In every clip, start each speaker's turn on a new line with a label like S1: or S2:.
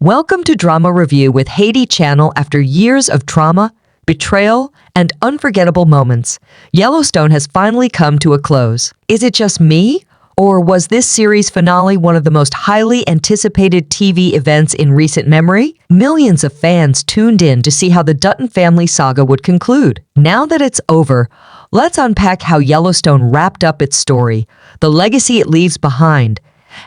S1: Welcome to Drama Review with Haiti Channel. After years of trauma, betrayal, and unforgettable moments, Yellowstone has finally come to a close. Is it just me? Or was this series finale one of the most highly anticipated TV events in recent memory? Millions of fans tuned in to see how the Dutton family saga would conclude. Now that it's over, let's unpack how Yellowstone wrapped up its story, the legacy it leaves behind,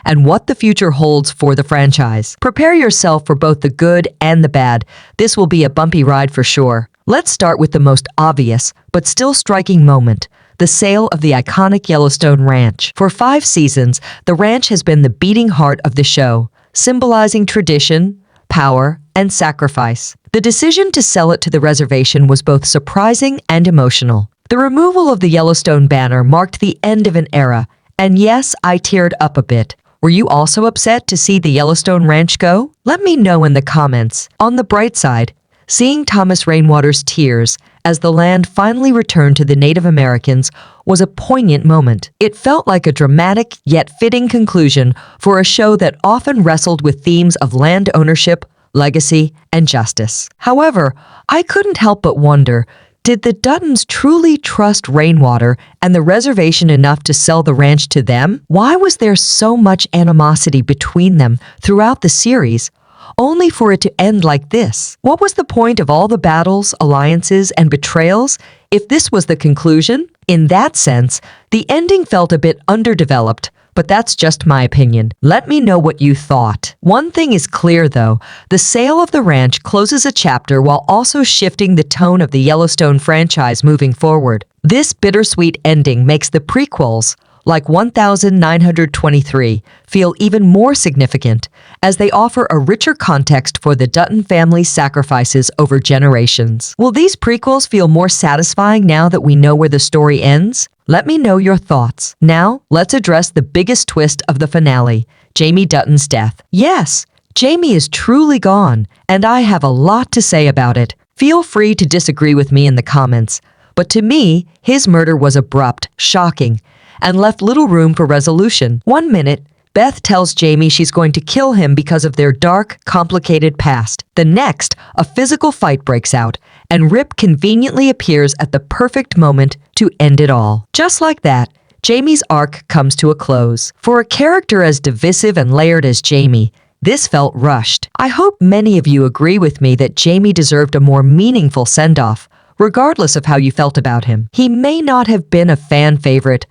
S1: and what the future holds for the franchise. Prepare yourself for both the good and the bad. This will be a bumpy ride for sure. Let's start with the most obvious, but still striking moment: the sale of the iconic Yellowstone Ranch. For 5 seasons, the ranch has been the beating heart of the show, symbolizing tradition, power, and sacrifice. The decision to sell it to the reservation was both surprising and emotional. The removal of the Yellowstone banner marked the end of an era, and yes, I teared up a bit. Were you also upset to see the Yellowstone Ranch go? Let me know in the comments. On the bright side, seeing Thomas Rainwater's tears as the land finally returned to the Native Americans was a poignant moment. It felt like a dramatic yet fitting conclusion for a show that often wrestled with themes of land ownership, legacy, and justice. However, I couldn't help but wonder, did the Duttons truly trust Rainwater and the reservation enough to sell the ranch to them? Why was there so much animosity between them throughout the series, only for it to end like this? What was the point of all the battles, alliances, and betrayals if this was the conclusion? In that sense, the ending felt a bit underdeveloped, but that's just my opinion. Let me know what you thought. One thing is clear though, the sale of the ranch closes a chapter while also shifting the tone of the Yellowstone franchise moving forward. This bittersweet ending makes the prequels, like 1923, feel even more significant, as they offer a richer context for the Dutton family's sacrifices over generations. Will these prequels feel more satisfying now that we know where the story ends? Let me know your thoughts. Now, let's address the biggest twist of the finale: Jamie Dutton's death. Yes, Jamie is truly gone, and I have a lot to say about it. Feel free to disagree with me in the comments, but to me, his murder was abrupt, shocking, and left little room for resolution. One minute, Beth tells Jamie she's going to kill him because of their dark, complicated past. The next, a physical fight breaks out, and Rip conveniently appears at the perfect moment to end it all. Just like that, Jamie's arc comes to a close. For a character as divisive and layered as Jamie, this felt rushed. I hope many of you agree with me that Jamie deserved a more meaningful send-off, regardless of how you felt about him. He may not have been a fan favorite,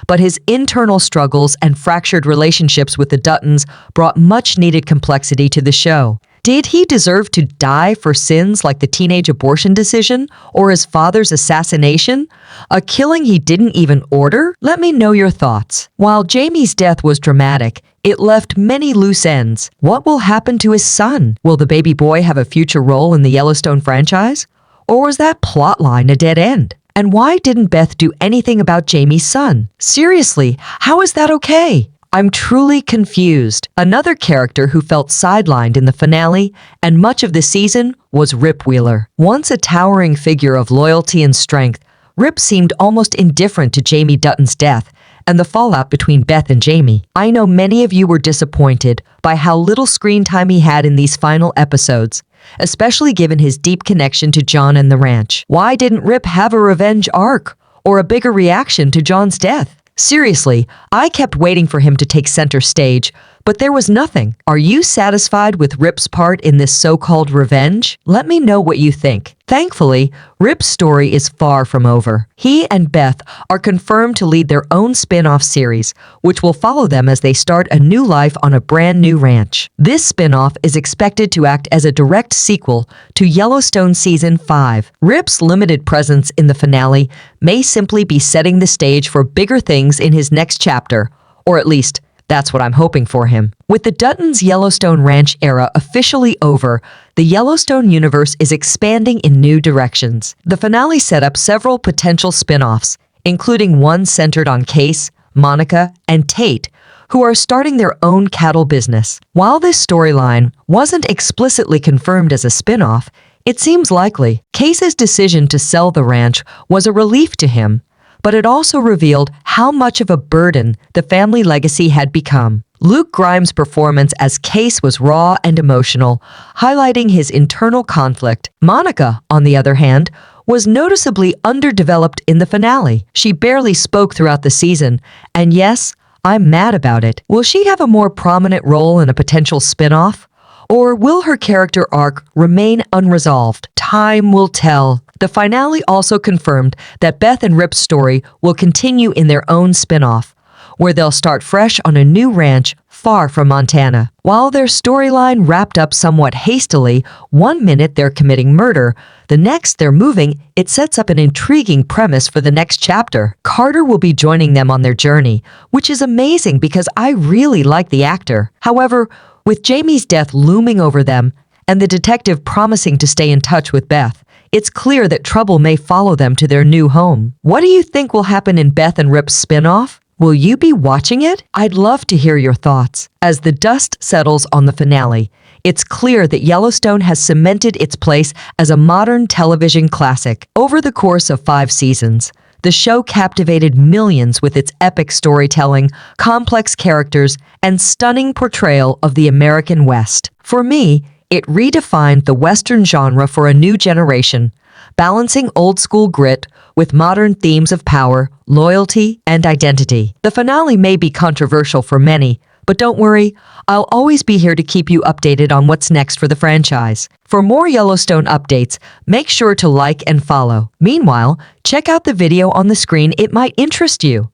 S1: but his internal struggles and fractured relationships with the Duttons brought much-needed complexity to the show. Did he deserve to die for sins like the teenage abortion decision or his father's assassination, a killing he didn't even order? Let me know your thoughts. While Jamie's death was dramatic, it left many loose ends. What will happen to his son? Will the baby boy have a future role in the Yellowstone franchise? Or was that plotline a dead end? And why didn't Beth do anything about Jamie's son? Seriously, how is that okay? I'm truly confused. Another character who felt sidelined in the finale and much of the season was Rip Wheeler. Once a towering figure of loyalty and strength, Rip seemed almost indifferent to Jamie Dutton's death and the fallout between Beth and Jamie. I know many of you were disappointed by how little screen time he had in these final episodes, especially given his deep connection to John and the ranch. Why didn't Rip have a revenge arc or a bigger reaction to John's death? Seriously, I kept waiting for him to take center stage, but there was nothing. Are you satisfied with Rip's part in this so-called revenge? Let me know what you think. Thankfully, Rip's story is far from over. He and Beth are confirmed to lead their own spin-off series, which will follow them as they start a new life on a brand new ranch. This spin-off is expected to act as a direct sequel to Yellowstone Season 5. Rip's limited presence in the finale may simply be setting the stage for bigger things in his next chapter, or at least, that's what I'm hoping for him. With the Duttons' Yellowstone Ranch era officially over, the Yellowstone universe is expanding in new directions. The finale set up several potential spin-offs, including one centered on Case, Monica, and Tate, who are starting their own cattle business. While this storyline wasn't explicitly confirmed as a spin-off, it seems likely. Case's decision to sell the ranch was a relief to him, but it also revealed how much of a burden the family legacy had become. Luke Grimes' performance as Case was raw and emotional, highlighting his internal conflict. Monica, on the other hand, was noticeably underdeveloped in the finale. She barely spoke throughout the season, and yes, I'm mad about it. Will she have a more prominent role in a potential spin-off? Or will her character arc remain unresolved? Time will tell. The finale also confirmed that Beth and Rip's story will continue in their own spin-off, where they'll start fresh on a new ranch far from Montana. While their storyline wrapped up somewhat hastily, one minute they're committing murder, the next they're moving, it sets up an intriguing premise for the next chapter. Carter will be joining them on their journey, which is amazing because I really like the actor. However, with Jamie's death looming over them and the detective promising to stay in touch with Beth, it's clear that trouble may follow them to their new home. What do you think will happen in Beth and Rip's spin-off? Will you be watching it? I'd love to hear your thoughts. As the dust settles on the finale, it's clear that Yellowstone has cemented its place as a modern television classic. Over the course of 5 seasons, the show captivated millions with its epic storytelling, complex characters, and stunning portrayal of the American West. For me, it redefined the Western genre for a new generation, balancing old-school grit with modern themes of power, loyalty, and identity. The finale may be controversial for many, but don't worry, I'll always be here to keep you updated on what's next for the franchise. For more Yellowstone updates, make sure to like and follow. Meanwhile, check out the video on the screen, it might interest you.